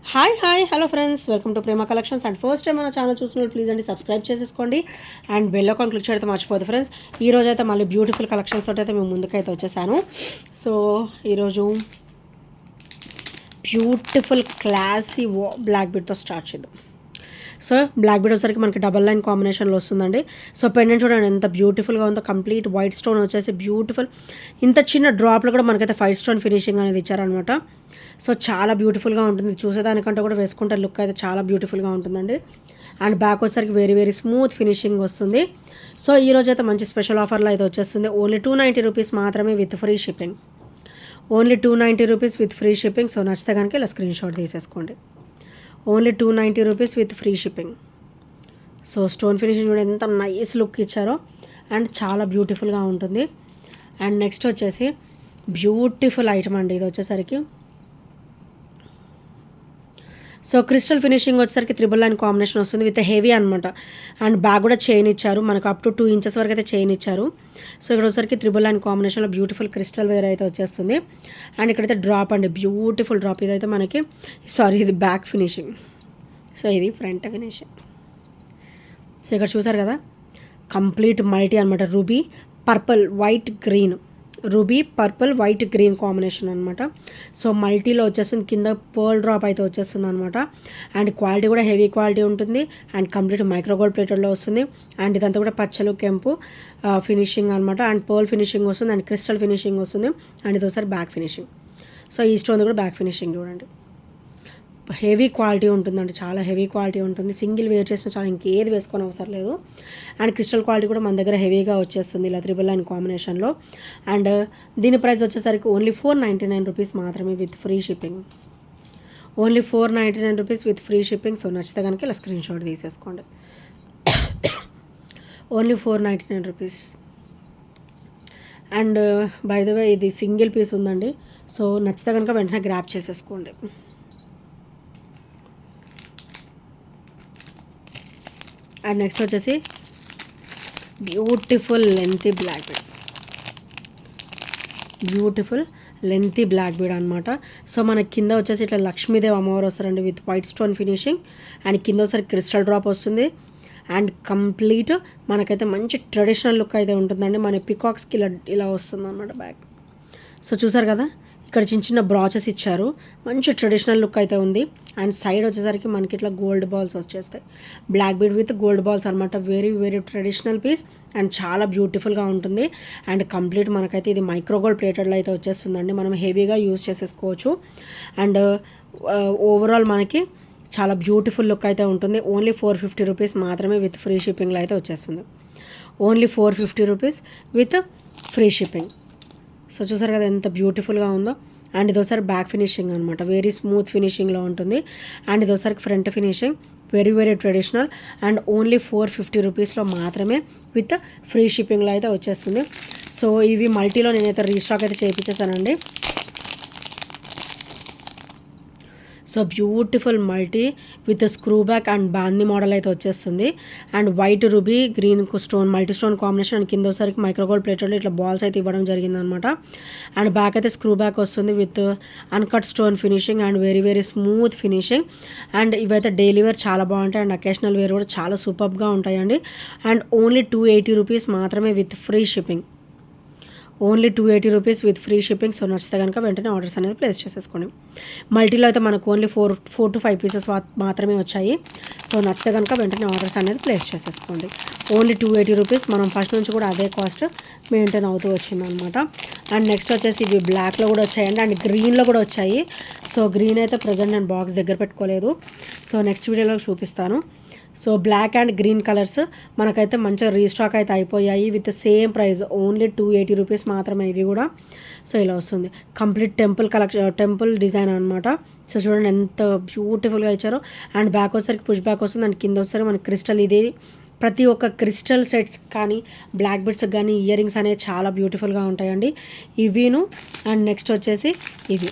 Hi hello friends, welcome to Prema collections. And first time మన channel చూసిన please అండి subscribe చేసేసుకోండి and bell icon click చేయడం మర్చిపోదు ఫ్రెండ్స్. ఈ రోజు అయితే మళ్ళీ బ్యూటిఫుల్ కలెక్షన్స్ తోటి అయితే మేము ముందుకైతే వచ్చేసాను. సో ఈరోజు బ్యూటిఫుల్ క్లాసీ బ్లాక్ బీడ్తో స్టార్ట్ చేద్దాం. సో బ్లాక్ బీడ్ వచ్చేసరికి మనకి డబల్ లైన్ కాంబినేషన్లో వస్తుందండి. సో పెండెంట్ చూడండి ఎంత బ్యూటిఫుల్గా ఉందో. కంప్లీట్ వైట్ స్టోన్ వచ్చేసి బ్యూటిఫుల్, ఇంత చిన్న డ్రాప్లో కూడా మనకైతే 5 స్టోన్ ఫినిషింగ్ అనేది ఇచ్చారనమాట. సో చాలా బ్యూటిఫుల్గా ఉంటుంది, చూసేదానికంటే కూడా వేసుకుంటే లుక్ అయితే చాలా బ్యూటిఫుల్గా ఉంటుందండి. అండ్ బ్యాక్ వచ్చేసరికి వెరీ స్మూత్ ఫినిషింగ్ వస్తుంది. సో ఈరోజు అయితే మంచి స్పెషల్ ఆఫర్లో అయితే వచ్చేస్తుంది. ఓన్లీ 290 రూపీస్ మాత్రమే with free shipping. Only 290 rupees with free shipping. So నచ్చితే కనుక ఇలా స్క్రీన్ షాట్ తీసేసుకోండి. Only 290 rupees with free shipping. So stone finishing కూడా ఎంత నైస్ లుక్ ఇచ్చారో అండ్ చాలా బ్యూటిఫుల్గా ఉంటుంది. అండ్ నెక్స్ట్ వచ్చేసి బ్యూటిఫుల్ ఐటమ్ అండి. ఇది వచ్చేసరికి సో క్రిస్టల్ ఫినిషింగ్ వచ్చేసరికి 3 లైన్ కాంబినేషన్ వస్తుంది విత్ హెవీ అనమాట. అండ్ బ్యాగ్ కూడా చైన్ ఇచ్చారు మనకు, అప్ టు 2 ఇంచెస్ వరకు అయితే చైన్ ఇచ్చారు. సో ఇక్కడ వచ్చేసరికి 3 లైన్ కాంబినేషన్లో బ్యూటిఫుల్ క్రిస్టల్ వేర్ అయితే వచ్చేస్తుంది. అండ్ ఇక్కడైతే డ్రాప్ అండి, బ్యూటిఫుల్ డ్రాప్. ఇదైతే మనకి ఇది బ్యాక్ ఫినిషింగ్. సో ఇది ఫ్రంట్ ఫినిషింగ్. సో ఇక్కడ చూసారు కదా, కంప్లీట్ మల్టీ అనమాట. Ruby purple white green, ruby purple white green combination అనమాట. సో మల్టీలో వచ్చేస్తుంది, కింద పర్ల్ డ్రాప్ అయితే వచ్చేస్తుంది అనమాట. అండ్ క్వాలిటీ కూడా హెవీ క్వాలిటీ ఉంటుంది. అండ్ కంప్లీట్ మైక్రోగోల్డ్ ప్లేటెడ్లో వస్తుంది. అండ్ ఇదంతా కూడా పచ్చలు కెంపు ఫినిషింగ్ అనమాట. అండ్ పర్ల్ ఫినిషింగ్ వస్తుంది అండ్ క్రిస్టల్ ఫినిషింగ్ వస్తుంది. అండ్ ఇది ఒకసారి బ్యాక్ ఫినిషింగ్. సో ఈ స్టోన్ కూడా బ్యాక్ ఫినిషింగ్ చూడండి, హెవీ క్వాలిటీ ఉంటుందండి, చాలా హెవీ క్వాలిటీ ఉంటుంది. సింగిల్ వేర్ చేసిన చాలా ఇంకేది వేసుకొని అవసరం లేదు. అండ్ క్రిస్టల్ క్వాలిటీ కూడా మన దగ్గర హెవీగా వచ్చేస్తుంది ఇలా 3 లైన్ కాంబినేషన్లో. అండ్ దీని ప్రైస్ వచ్చేసరికి ఓన్లీ 499 రూపీస్ మాత్రమే with free shipping. Only 499 rupees with free shipping. So నచ్చితే కనుక ఇలా స్క్రీన్ షాట్ తీసేసుకోండి. Only 499 rupees. And by the way ఇది సింగిల్ పీస్ ఉందండి. సో నచ్చితే కనుక వెంటనే గ్రాప్ చేసేసుకోండి. అండ్ నెక్స్ట్ వచ్చేసి beautiful lengthy black bead, beautiful lengthy black bead అనమాట. సో మన కింద వచ్చేసి ఇట్లా లక్ష్మీదేవి అమ్మవారు వస్తారండి with white stone finishing. And కింద ఒకసారి క్రిస్టల్ డ్రాప్ వస్తుంది. అండ్ కంప్లీట్ మనకైతే మంచి ట్రెడిషనల్ లుక్ అయితే ఉంటుందండి. మన పికాక్స్కి ఇలా వస్తుంది అనమాట బ్యాక్. సో చూసారు కదా, ఇక్కడ చిన్న బ్రాచెస్ ఇచ్చారు, మంచి ట్రెడిషనల్ లుక్ అయితే ఉంది. అండ్ సైడ్ వచ్చేసరికి మనకి ఇట్లా గోల్డ్ బాల్స్ వచ్చేస్తాయి, black bead with gold balls అనమాట. వెరీ ట్రెడిషనల్ పీస్ అండ్ చాలా బ్యూటిఫుల్గా ఉంటుంది. అండ్ కంప్లీట్ మనకైతే ఇది మైక్రోగోల్డ్ ప్లేటెడ్లో అయితే వచ్చేస్తుందండి, మనం హెవీగా యూజ్ చేసేసుకోవచ్చు. అండ్ ఓవరాల్ మనకి చాలా బ్యూటిఫుల్ లుక్ అయితే ఉంటుంది. ఓన్లీ 450 రూపీస్ మాత్రమే విత్ ఫ్రీ షిప్పింగ్లో అయితే వచ్చేస్తుంది. Only 450 rupees with free shipping. So చూసారు కదా ఎంత బ్యూటిఫుల్గా ఉందో. అండ్ ఇదోసారి బ్యాక్ ఫినిషింగ్ అనమాట, వెరీ స్మూత్ ఫినిషింగ్లో ఉంటుంది. అండ్ ఇదోసారి front finishing, very traditional. And only 450 రూపీస్లో మాత్రమే విత్ ఫ్రీ షిప్పింగ్లో అయితే వచ్చేస్తుంది. సో ఇవి మల్టీలో నేనైతే రీస్టాక్ అయితే చేయించేసానండి. So beautiful multi with screw back and బాందీ మోడల్ అయితే వచ్చేస్తుంది. And white ruby green stone multi stone combination. And కింద ఒకసారికి మైక్రోగోల్డ్ ప్లేటెడ్లో ఇట్లా బాల్స్ అయితే ఇవ్వడం జరిగిందనమాట. అండ్ బ్యాక్ అయితే స్క్రూ బ్యాక్ వస్తుంది with uncut stone finishing and very smooth finishing. And ఇవైతే డైలీ వేర్ చాలా బాగుంటాయి అండ్ అకేషనల్ వేర్ కూడా చాలా సూపర్గా ఉంటాయండి. అండ్ ఓన్లీ 280 రూపీస్ మాత్రమే with free shipping. Only 280 rupees with free shipping. So నచ్చితే కనుక వెంటనే ఆర్డర్స్ అనేది ప్లేస్ చేసేసుకోండి. మల్టీలో అయితే మనకు ఓన్లీ 4 to 5 పీసెస్ మాత్రమే వచ్చాయి. సో నచ్చితే కనుక వెంటనే ఆర్డర్స్ అనేది ప్లేస్ చేసేసుకోండి. Only 280 rupees. మనం ఫస్ట్ నుంచి కూడా అదే కాస్ట్ మెయింటైన్ అవుతూ వచ్చిందనమాట. అండ్ నెక్స్ట్ వచ్చేసి ఇవి బ్లాక్లో కూడా వచ్చాయండి అండ్ గ్రీన్లో కూడా వచ్చాయి. సో గ్రీన్ అయితే ప్రజెంట్ నేను బాక్స్ దగ్గర పెట్టుకోలేదు, సో నెక్స్ట్ వీడియోలో చూపిస్తాను. So black and green colours మనకైతే మంచిగా రీస్టాక్ అయితే అయిపోయాయి with same price. Only 280 rupees మాత్రమే ఇవి కూడా. సో ఇలా వస్తుంది కంప్లీట్ టెంపుల్ డిజైన్ అనమాట. సో చూడండి ఎంత బ్యూటిఫుల్గా ఇచ్చారో. అండ్ బ్యాక్ వచ్చేసరికి పుష్ బ్యాక్ వస్తుంది. అండ్ కింద వచ్చేసరికి మనకి క్రిస్టల్, ఇది ప్రతి ఒక్క క్రిస్టల్ సెట్స్ కానీ బ్లాక్ బీడ్స్ కానీ ఇయర్ రింగ్స్ అనేవి చాలా బ్యూటిఫుల్గా ఉంటాయండి ఇవిను. అండ్ నెక్స్ట్ వచ్చేసి ఇవి.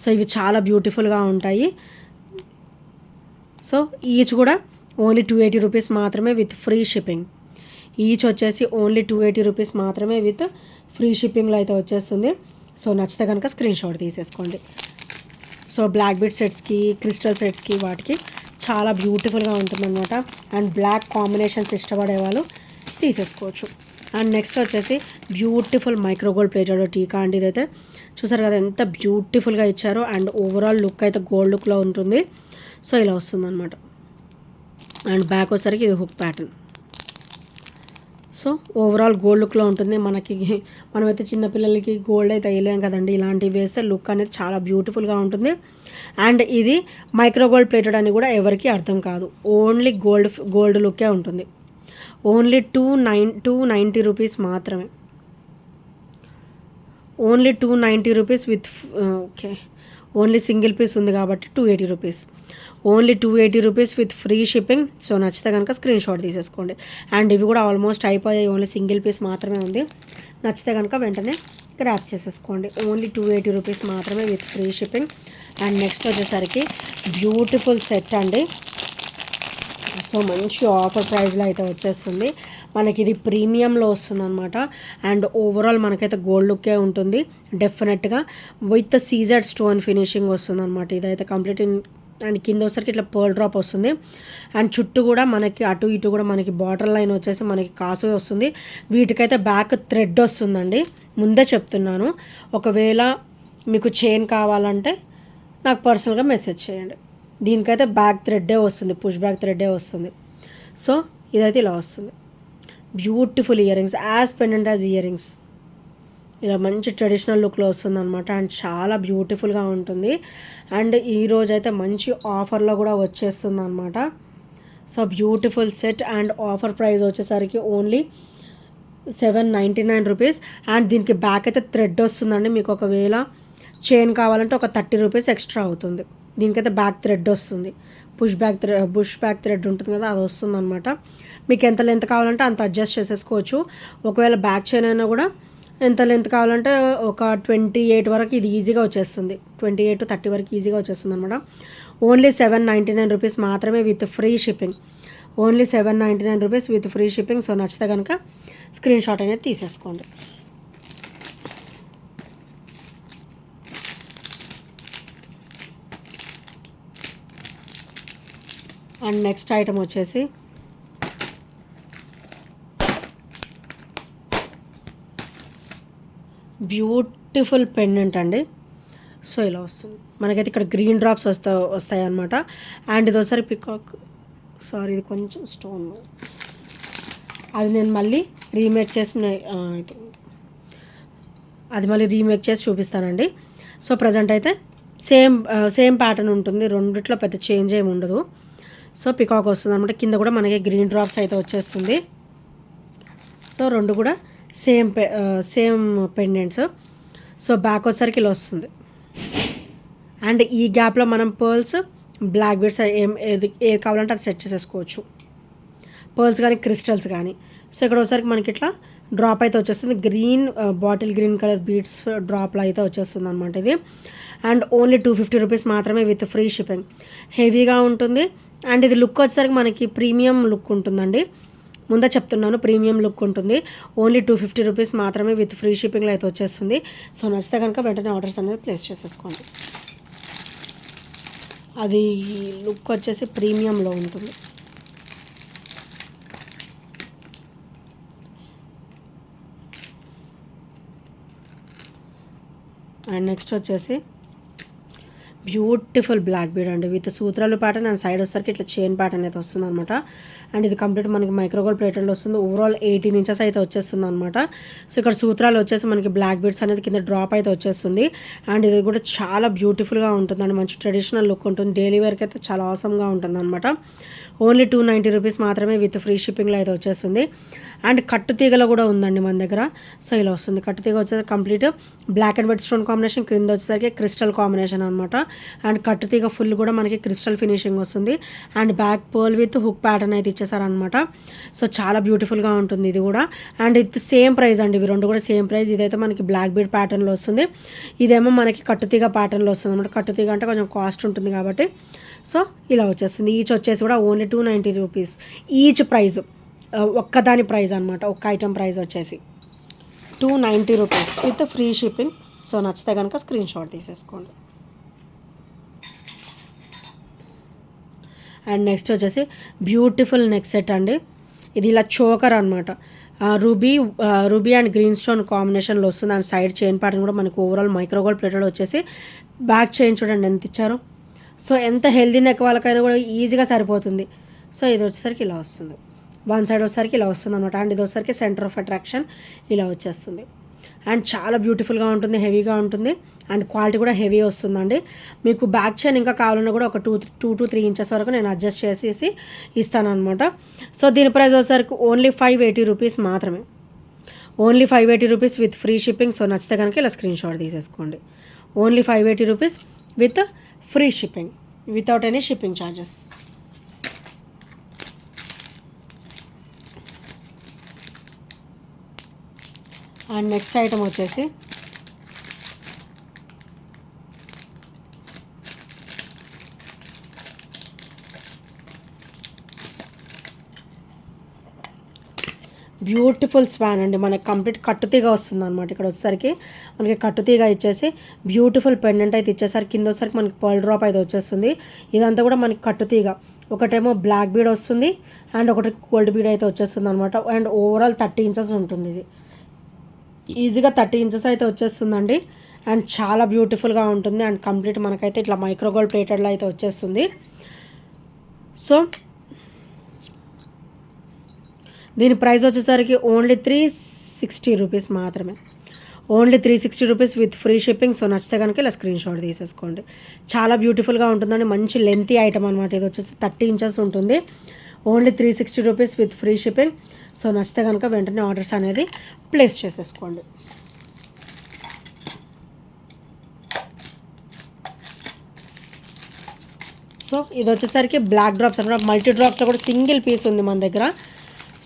సో ఇవి చాలా బ్యూటిఫుల్గా ఉంటాయి. సో ఈచ్ కూడా ఓన్లీ 280 రూపీస్ మాత్రమే విత్ ఫ్రీ షిప్పింగ్. ఈచ్ వచ్చేసి ఓన్లీ 280 రూపీస్ మాత్రమే విత్ ఫ్రీ షిప్పింగ్లో అయితే వచ్చేస్తుంది. సో నచ్చితే కనుక స్క్రీన్ షాట్ తీసేసుకోండి. సో బ్లాక్ బీడ్ సెట్స్కి, క్రిస్టల్ సెట్స్కి వాటికి చాలా బ్యూటిఫుల్గా ఉంటుందన్నమాట. అండ్ బ్లాక్ కాంబినేషన్స్ ఇష్టపడే వాళ్ళు తీసేసుకోవచ్చు. అండ్ నెక్స్ట్ వచ్చేసి బ్యూటిఫుల్ మైక్రోగోల్డ్ ప్లేటెడ్ టీకా అండి. ఇదైతే చూసారు కదా ఎంత బ్యూటిఫుల్గా ఇచ్చారో. అండ్ ఓవరాల్ లుక్ అయితే గోల్డ్ లుక్లో ఉంటుంది. సో ఇలా వస్తుంది అనమాట. అండ్ బ్యాక్ వచ్చేసరికి ఇది hook pattern. So overall gold లుక్లో ఉంటుంది. మనమైతే చిన్నపిల్లలకి గోల్డ్ అయితే వేయలేం కదండి, ఇలాంటివి వేస్తే లుక్ అనేది చాలా బ్యూటిఫుల్గా ఉంటుంది. అండ్ ఇది మైక్రోగోల్డ్ ప్లేటెడ్ అని కూడా ఎవరికి అర్థం కాదు, ఓన్లీ గోల్డ్ లుక్కే ఉంటుంది. ఓన్లీ 290 రూపీస్ మాత్రమే. Only 290 rupees with okay, only single piece ఉంది కాబట్టి 280 rupees. Only 280 rupees with free shipping. So నచ్చితే కనుక స్క్రీన్ షాట్ తీసేసుకోండి. అండ్ ఇవి కూడా ఆల్మోస్ట్ అయిపోయాయి, ఓన్లీ సింగిల్ పీస్ మాత్రమే ఉంది. నచ్చితే కనుక వెంటనే గ్రాప్ చేసేసుకోండి. ఓన్లీ 280 రూపీస్ మాత్రమే with free shipping. And next వచ్చేసరికి బ్యూటిఫుల్ సెట్ అండి. సో మంచి ఆఫర్ ప్రైస్లో అయితే వచ్చేస్తుంది మనకి. ఇది ప్రీమియంలో వస్తుంది అనమాట. అండ్ ఓవరాల్ మనకైతే గోల్డ్ లుక్కే ఉంటుంది డెఫినెట్గా, విత్ సీజెడ్ స్టోన్ ఫినిషింగ్ వస్తుంది అనమాట. ఇదైతే కంప్లీట్ అండ్ కింద వచ్చరికి ఇట్లా పర్ల్ డ్రాప్ వస్తుంది. అండ్ చుట్టూ కూడా మనకి అటు ఇటు కూడా మనకి బార్డర్ లైన్ వచ్చేసి మనకి కాసు వస్తుంది. వీటికైతే బ్యాక్ థ్రెడ్ వస్తుందండి, ముందే చెప్తున్నాను. ఒకవేళ మీకు చైన్ కావాలంటే నాకు పర్సనల్గా మెసేజ్ చేయండి. దీనికైతే బ్యాక్ థ్రెడ్డే వస్తుంది, పుష్ బ్యాక్ థ్రెడ్డే వస్తుంది. సో ఇదైతే ఇలా వస్తుంది. Beautiful ear rings, as pendant as ear rings. ఇలా మంచి ట్రెడిషనల్ లుక్లో వస్తుంది అనమాట. అండ్ చాలా బ్యూటిఫుల్గా ఉంటుంది. అండ్ ఈరోజు అయితే మంచి ఆఫర్లో కూడా వచ్చేస్తుంది అనమాట. So beautiful set. And offer price వచ్చేసరికి ఓన్లీ 799 రూపీస్. అండ్ దీనికి బ్యాక్ అయితే థ్రెడ్ వస్తుందండి. మీకు ఒకవేళ చైన్ కావాలంటే ఒక 30 రూపీస్ ఎక్స్ట్రా అవుతుంది. దీనికైతే బ్యాక్ థ్రెడ్ వస్తుంది, పుష్ బ్యాక్ థ్రెడ్ ఉంటుంది కదా, అది వస్తుంది అనమాట. మీకు ఎంత లెంత్ కావాలంటే అంత అడ్జస్ట్ చేసేసుకోవచ్చు. ఒకవేళ బ్యాక్ చైన్ అయినా కూడా ఎంత లెంత్ కావాలంటే ఒక 28 వరకు ఇది ఈజీగా వచ్చేస్తుంది. 28 to 30 వరకు ఈజీగా వచ్చేస్తుంది అనమాట. ఓన్లీ 799 రూపీస్ మాత్రమే with free shipping. Only 799 rupees with free shipping. So నచ్చితే కనుక స్క్రీన్ షాట్ అనేది తీసేసుకోండి. అండ్ నెక్స్ట్ ఐటమ్ వచ్చేసి బ్యూటిఫుల్ పెండెంట్ అండి. సో ఇలా వస్తుంది మనకైతే. ఇక్కడ గ్రీన్ డ్రాప్స్ వస్తాయి అన్నమాట. అండ్ ఇది ఒకసారి పికాక్, సారీ ఇది కొంచెం స్టోన్, అది నేను మళ్ళీ రీమేక్ చేసి చూపిస్తానండి. సో ప్రజెంట్ అయితే సేమ్ ప్యాటర్న్ ఉంటుంది, రెండిట్లో పెద్ద చేంజ్ ఏమి ఉండదు. సో పికాక్ వస్తుంది అనమాట. కింద కూడా మనకి గ్రీన్ డ్రాప్స్ అయితే వచ్చేస్తుంది. సో రెండు కూడా సేమ్ పెండెంట్స్. సో బ్యాక్ వచ్చేసరికి ఇలా వస్తుంది. అండ్ ఈ గ్యాప్లో మనం పర్ల్స్, బ్లాక్ బీడ్స్ ఏది కావాలంటే అది సెట్ చేసేసుకోవచ్చు, పర్ల్స్ కానీ క్రిస్టల్స్ కానీ. సో ఇక్కడ వచ్చేసరికి మనకి ఇట్లా డ్రాప్ అయితే వచ్చేస్తుంది, బాటిల్ గ్రీన్ కలర్ బీడ్స్ డ్రాప్లో అయితే వచ్చేస్తుంది అనమాట ఇది. అండ్ ఓన్లీ 250 రూపీస్ మాత్రమే విత్ ఫ్రీ షిప్పింగ్. హెవీగా ఉంటుంది. అండ్ ఇది లుక్ వచ్చేసరికి మనకి ప్రీమియం లుక్ ఉంటుందండి, ముందే చెప్తున్నాను, ప్రీమియం లుక్ ఉంటుంది. ఓన్లీ 250 రూపీస్ మాత్రమే విత్ ఫ్రీ షిప్పింగ్లో అయితే వచ్చేస్తుంది. సో నచ్చితే కనుక వెంటనే ఆర్డర్స్ అనేది ప్లేస్ చేసేసుకోండి. అది లుక్ వచ్చేసి ప్రీమియంలో ఉంటుంది. అండ్ నెక్స్ట్ వచ్చేసి బ్యూటిఫుల్ బ్లాక్ బీడ్ అండి విత్ సూత్రాలు ప్యాటర్న్. అండ్ సైడ్ వచ్చేసరికి ఇట్లా చైన్ ప్యాటర్న్ అయితే వస్తుంది అనమాట. అండ్ ఇది కంప్లీట్ మనకి మైక్రోగోల్డ్ ప్లేటెడ్లో వస్తుంది. ఓవరాల్ 18 ఇంచెస్ అయితే వచ్చేస్తుంది అనమాట. సో ఇక్కడ సూత్రాలు వచ్చేసి మనకి బ్లాక్ బీడ్స్ అనేది కింద డ్రాప్ అయితే వచ్చేస్తుంది. అండ్ ఇది కూడా చాలా బ్యూటిఫుల్గా ఉంటుందండి, మంచి ట్రెడిషనల్ లుక్ ఉంటుంది. డైలీ వేర్కి అయితే చాలా ఆసమ్గా ఉంటుంది అనమాట. ఓన్లీ 290 రూపీస్ మాత్రమే విత్ ఫ్రీ షిప్పింగ్లో అయితే వచ్చేస్తుంది. అండ్ కట్టు తీగలో కూడా ఉందండి మన దగ్గర. సో ఇలా వస్తుంది. కట్టు తీగ వచ్చేసరికి complete black and white stone combination, క్రింద వచ్చేసరికి క్రిస్టల్ కాంబినేషన్ అనమాట. అండ్ కట్టు తీగ ఫుల్ కూడా మనకి క్రిస్టల్ ఫినిషింగ్ వస్తుంది. And back pearl with hook pattern అయితే ఇచ్చేసారనమాట. సో చాలా బ్యూటిఫుల్గా ఉంటుంది ఇది కూడా. అండ్ ఇది సేమ్ ప్రైస్ అండి, ఇవి రెండు కూడా సేమ్ ప్రైస్. ఇదైతే మనకి బ్లాక్ బీడ్ ప్యాటర్న్లో వస్తుంది, ఇదేమో మనకి కట్టుతీగ ప్యాటర్న్లో వస్తుంది అనమాట. కట్టుతీగ అంటే కొంచెం కాస్ట్ ఉంటుంది కాబట్టి సో ఇలా వచ్చేస్తుంది. ఈచ్ వచ్చేసి కూడా ఓన్లీ 290 రూపీస్ ఈచ్ ప్రైజ్. ఒక్కదాని ప్రైజ్ అనమాట, ఒక్క ఐటమ్ ప్రైజ్ వచ్చేసి 290 rupees with free shipping. So నచ్చితే కనుక స్క్రీన్ షాట్ తీసేసుకోండి. అండ్ నెక్స్ట్ వచ్చేసి బ్యూటిఫుల్ నెక్ సెట్ అండి. ఇది ఇలా చోకర్ అనమాట. రూబీ అండ్ గ్రీన్ స్టోన్ కాంబినేషన్లో వస్తుంది. అండ్ సైడ్ చైన్ ప్యాటర్న్ కూడా మనకు ఓవరాల్ మైక్రోగోల్డ్ ప్లేటెడ్ వచ్చేసి బ్యాక్ చైన్ చూడండి ఎంత ఇచ్చారో. సో ఎంత హెల్దీ నెక్ వాళ్ళకైనా కూడా ఈజీగా సరిపోతుంది. సో ఇది వచ్చేసరికి ఇలా వస్తుంది, వన్ సైడ్ వచ్చేసరికి ఇలా వస్తుంది అనమాట. అండ్ ఇది వచ్చేసరికి సెంటర్ ఆఫ్ అట్రాక్షన్ ఇలా వచ్చేస్తుంది. అండ్ చాలా బ్యూటిఫుల్గా ఉంటుంది, హెవీగా ఉంటుంది అండ్ క్వాలిటీ కూడా హెవీ వస్తుందండి. మీకు బ్యాక్ చైన్ ఇంకా కావాలన్నా కూడా ఒక 2 to 3 ఇంచెస్ వరకు నేను అడ్జస్ట్ చేసేసి ఇస్తాను అనమాట. సో దీని ప్రైస్ వచ్చేసరికి ఓన్లీ 580 రూపీస్ మాత్రమే. Only 580 rupees with free shipping. So నచ్చితే కనుక ఇలా స్క్రీన్ షాట్ తీసేసుకోండి. Only 580 rupees with free shipping, without any shipping charges. And next item వచ్చేసి బ్యూటిఫుల్ స్వాన్ అండి. మనకి కంప్లీట్ కట్టుతీగ వస్తుంది అనమాట. ఇక్కడ వచ్చేసరికి మనకి కట్టుతీగ ఇచ్చేసి బ్యూటిఫుల్ పెండెంట్ అయితే ఇచ్చేసరికి కింద వచ్చేసరికి మనకి పర్ల్ డ్రాప్ అయితే వచ్చేస్తుంది. ఇదంతా కూడా మనకి కట్టుతీగ. ఒకటేమో బ్లాక్ బీడ్ వస్తుంది అండ్ ఒకటి గోల్డ్ బీడ్ అయితే వచ్చేస్తుంది అనమాట. అండ్ ఓవరాల్ 30 ఇంచెస్ ఉంటుంది. ఇది ఈజీగా 30 ఇంచెస్ అయితే వచ్చేస్తుందండి. అండ్ చాలా బ్యూటిఫుల్గా ఉంటుంది. అండ్ కంప్లీట్ మనకైతే ఇట్లా మైక్రోగోల్డ్ ప్లేటెడ్లో అయితే వచ్చేస్తుంది. సో దీని ప్రైస్ వచ్చేసరికి ఓన్లీ 360 రూపీస్ మాత్రమే. Only 360 rupees with free shipping. So నచ్చితే కనుక ఇలా స్క్రీన్ షాట్ తీసేసుకోండి. చాలా బ్యూటిఫుల్గా ఉంటుందండి. మంచి లెంతీ ఐటమ్ అనమాట. ఇది వచ్చేసి 30 ఇంచెస్ ఉంటుంది. Only 360 rupees with free shipping. So నచ్చితే కనుక వెంటనే ఆర్డర్స్ అనేది ప్లేస్ చేసేసుకోండి. సో ఇది వచ్చేసరికి బ్లాక్ డ్రాప్స్ అనమాట. మల్టీ డ్రాప్స్లో కూడా సింగిల్ పీస్ ఉంది మన దగ్గర.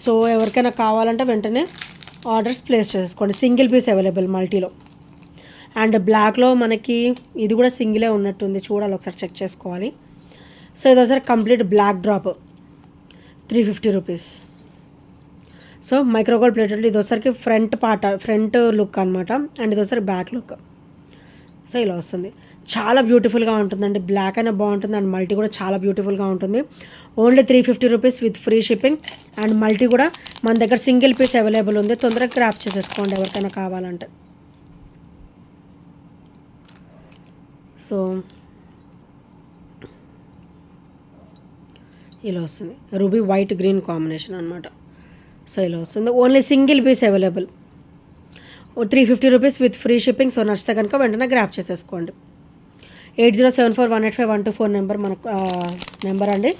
సో ఎవరికైనా కావాలంటే వెంటనే ఆర్డర్స్ ప్లేస్ చేసుకోండి. సింగిల్ పీస్ అవైలబుల్ మల్టీలో. అండ్ బ్లాక్లో మనకి ఇది కూడా సింగిలే ఉన్నట్టుంది, చూడాలి ఒకసారి చెక్ చేసుకోవాలి. సో ఇది ఒకసారి complete black drop 350 rupees. So micro gold plated. ఇది ఒకసారికి ఫ్రంట్ లుక్ అనమాట. అండ్ ఇది ఒకసారి బ్యాక్ లుక్. సో ఇలా వస్తుంది. చాలా బ్యూటిఫుల్గా ఉంటుందండి. బ్లాక్ అయినా బాగుంటుంది అండ్ మల్టీ కూడా చాలా బ్యూటిఫుల్గా ఉంటుంది. Only 350 rupees with free shipping. And multi కూడా మన దగ్గర సింగిల్ పీస్ అవైలబుల్ ఉంది. తొందరగా గ్రాప్ చేసేసుకోండి ఎవరికైనా కావాలంటే. సో ఇలా వస్తుంది. రూబీ వైట్ గ్రీన్ కాంబినేషన్ అనమాట. సో ఇలా వస్తుంది. Only single piece available. 350 rupees with free shipping. So నచ్చితే కనుక వెంటనే గ్రాప్ చేసేసుకోండి. 8074185124 నెంబర్ మనకు నెంబర్ అండి.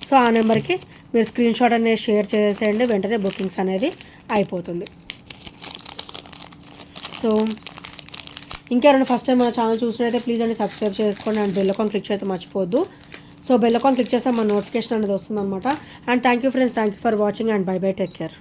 సో ఆ నెంబర్కి మీరు స్క్రీన్ షాట్ అనేది షేర్ చేసేయండి. వెంటనే బుకింగ్స్ అనేది అయిపోతుంది. సో ఇంకెవరైనా ఫస్ట్ టైం మన ఛానల్ చూసినట్లయితే ప్లీజ్ అండి సబ్స్క్రైబ్ చేసుకోండి. అండ్ బెల్ ఐకాన్ క్లిక్ చేయడం మర్చిపోవద్దు. సో బెల్ ఐకాన్ క్లిక్ చేస్తే మన నోటిఫికేషన్ అనేది వస్తుంది అనమాట. And thank you friends, thank you for watching and by by, take care.